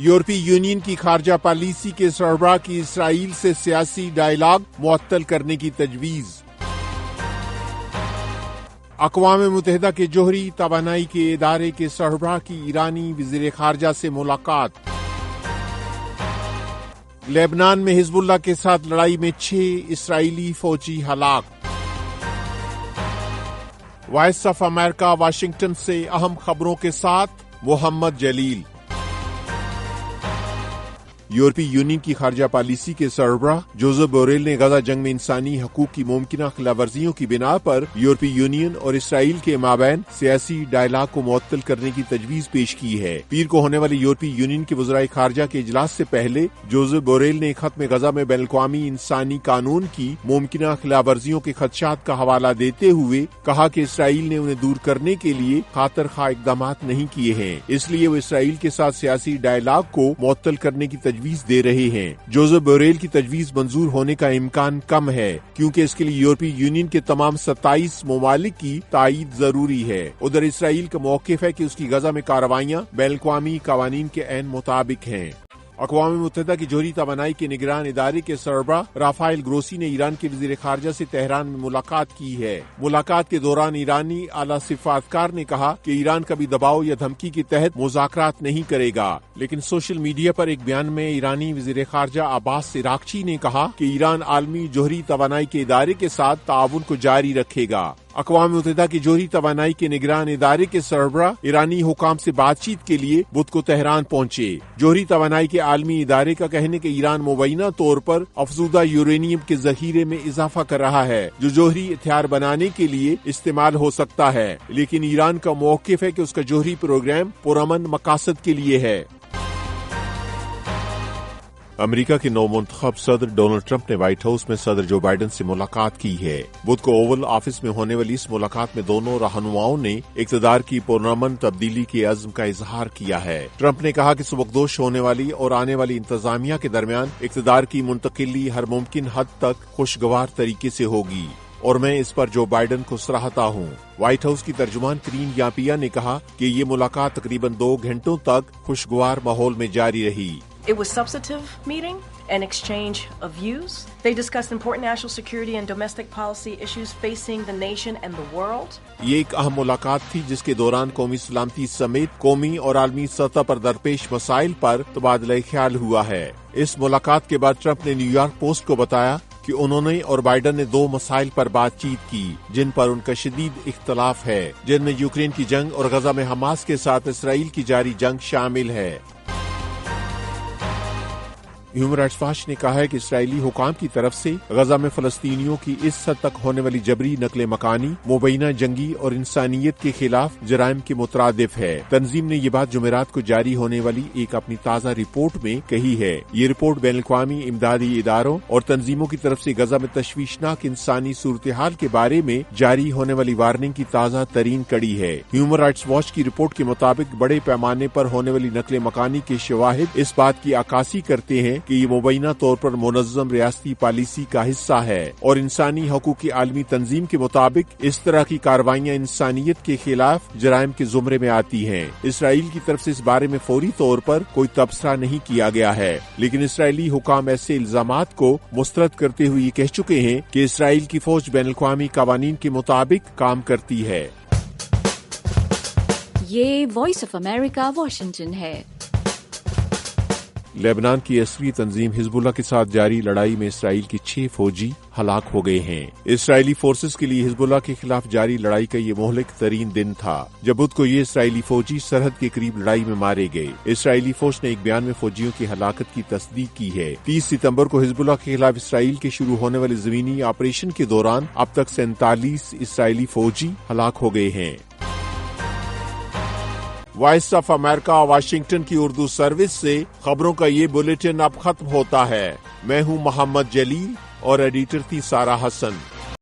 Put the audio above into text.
یورپی یونین کی خارجہ پالیسی کے سربراہ کی اسرائیل سے سیاسی ڈائیلاگ معطل کرنے کی تجویز۔ اقوام متحدہ کے جوہری توانائی کے ادارے کے سربراہ کی ایرانی وزیر خارجہ سے ملاقات۔ لبنان میں حزب اللہ کے ساتھ لڑائی میں 6 اسرائیلی فوجی ہلاک۔ وائس آف امریکہ واشنگٹن سے اہم خبروں کے ساتھ محمد جلیل۔ یورپی یونین کی خارجہ پالیسی کے سربراہ جوزف بوریل نے غزہ جنگ میں انسانی حقوق کی ممکنہ خلاف ورزیوں کی بنا پر یورپی یونین اور اسرائیل کے مابین سیاسی ڈائیلاگ کو معطل کرنے کی تجویز پیش کی ہے۔ پیر کو ہونے والی یورپی یونین کے وزرائے خارجہ کے اجلاس سے پہلے جوزف بوریل نے ختم غزہ میں بین الاقوامی انسانی قانون کی ممکنہ خلاف ورزیوں کے خدشات کا حوالہ دیتے ہوئے کہا کہ اسرائیل نے انہیں دور کرنے کے لیے خاطر خواہ اقدامات نہیں کیے ہیں، اس لیے وہ اسرائیل کے ساتھ سیاسی ڈائیلاگ کو معطل کرنے کی تجویز دے رہے ہیں۔ جوزف بوریل کی تجویز منظور ہونے کا امکان کم ہے کیونکہ اس کے لیے یورپی یونین کے تمام 27 ممالک کی تائید ضروری ہے۔ ادھر اسرائیل کا موقف ہے کہ اس کی غزہ میں کارروائیاں بین الاقوامی قوانین کے عین مطابق ہیں۔ اقوام متحدہ کی جوہری توانائی کے نگران ادارے کے سربراہ رافائل گروسی نے ایران کے وزیر خارجہ سے تہران میں ملاقات کی ہے۔ ملاقات کے دوران ایرانی اعلیٰ سفارتکار نے کہا کہ ایران کبھی دباؤ یا دھمکی کے تحت مذاکرات نہیں کرے گا، لیکن سوشل میڈیا پر ایک بیان میں ایرانی وزیر خارجہ عباس عراقچی نے کہا کہ ایران عالمی جوہری توانائی کے ادارے کے ساتھ تعاون کو جاری رکھے گا۔ اقوام متحدہ کی جوہری توانائی کے نگران ادارے کے سربراہ ایرانی حکام سے بات چیت کے لیے بدھ کو تہران پہنچے۔ جوہری توانائی کے عالمی ادارے کا کہنے کہ ایران مبینہ طور پر افزودہ یورینیم کے ذخیرے میں اضافہ کر رہا ہے جو جوہری ہتھیار بنانے کے لیے استعمال ہو سکتا ہے، لیکن ایران کا موقف ہے کہ اس کا جوہری پروگرام پرامن مقاصد کے لیے ہے۔ امریکہ کے نو منتخب صدر ڈونلڈ ٹرمپ نے وائٹ ہاؤس میں صدر جو بائیڈن سے ملاقات کی ہے۔ بدھ کو اوول آفس میں ہونے والی اس ملاقات میں دونوں رہنماؤں نے اقتدار کی پرامن تبدیلی کے عزم کا اظہار کیا ہے۔ ٹرمپ نے کہا کہ سبکدوش ہونے والی اور آنے والی انتظامیہ کے درمیان اقتدار کی منتقلی ہر ممکن حد تک خوشگوار طریقے سے ہوگی اور میں اس پر جو بائیڈن کو سراہتا ہوں۔ وائٹ ہاؤس کی ترجمان کرین یاپیا نے کہا کہ یہ ملاقات تقریباً 2 گھنٹوں تک خوشگوار ماحول میں جاری رہی۔ It was a substantive meeting, an exchange of views. They discussed important national security and domestic policy issues facing the nation and the world. یہ ایک اہم ملاقات تھی جس کے دوران قومی سلامتی سمیت قومی اور عالمی سطح پر درپیش مسائل پر تبادلہ خیال ہوا ہے۔ اس ملاقات کے بعد ٹرمپ نے نیو یارک پوسٹ کو بتایا کہ انہوں نے اور بائیڈن نے 2 مسائل پر بات چیت کی جن پر ان کا شدید اختلاف ہے، جن میں یوکرین کی جنگ اور غزہ میں حماس کے ساتھ اسرائیل کی جاری جنگ شامل ہے۔ ہیومن رائٹس واچ نے کہا ہے کہ اسرائیلی حکام کی طرف سے غزہ میں فلسطینیوں کی اس حد تک ہونے والی جبری نقل مکانی مبینہ جنگی اور انسانیت کے خلاف جرائم کے مترادف ہے۔ تنظیم نے یہ بات جمعرات کو جاری ہونے والی ایک اپنی تازہ رپورٹ میں کہی ہے۔ یہ رپورٹ بین الاقوامی امدادی اداروں اور تنظیموں کی طرف سے غزہ میں تشویشناک انسانی صورتحال کے بارے میں جاری ہونے والی وارننگ کی تازہ ترین کڑی ہے۔ ہیومن رائٹس واچ کی رپورٹ کے مطابق بڑے پیمانے پر ہونے والی نقل مکانی کے شواہد اس بات کی عکاسی کرتے ہیں کہ یہ مبینہ طور پر منظم ریاستی پالیسی کا حصہ ہے اور انسانی حقوق کی عالمی تنظیم کے مطابق اس طرح کی کارروائیاں انسانیت کے خلاف جرائم کے زمرے میں آتی ہیں۔ اسرائیل کی طرف سے اس بارے میں فوری طور پر کوئی تبصرہ نہیں کیا گیا ہے، لیکن اسرائیلی حکام ایسے الزامات کو مسترد کرتے ہوئے یہ کہہ چکے ہیں کہ اسرائیل کی فوج بین الاقوامی قوانین کے مطابق کام کرتی ہے۔ یہ وائس آف امریکہ واشنگٹن ہے۔ لبنان کی عسکری تنظیم حزب اللہ کے ساتھ جاری لڑائی میں اسرائیل کے 6 فوجی ہلاک ہو گئے ہیں۔ اسرائیلی فورسز کے لیے حزب اللہ کے خلاف جاری لڑائی کا یہ مہلک ترین دن تھا جب بدھ کو یہ اسرائیلی فوجی سرحد کے قریب لڑائی میں مارے گئے۔ اسرائیلی فوج نے ایک بیان میں فوجیوں کی ہلاکت کی تصدیق کی ہے۔ 30 ستمبر کو حزب اللہ کے خلاف اسرائیل کے شروع ہونے والے زمینی آپریشن کے دوران اب تک 47 اسرائیلی فوجی ہلاک ہو گئے ہیں۔ وائس آف امریکہ واشنگٹن کی اردو سروس سے خبروں کا یہ بلیٹن اب ختم ہوتا ہے۔ میں ہوں محمد جلیل اور ایڈیٹر تھی سارہ حسن۔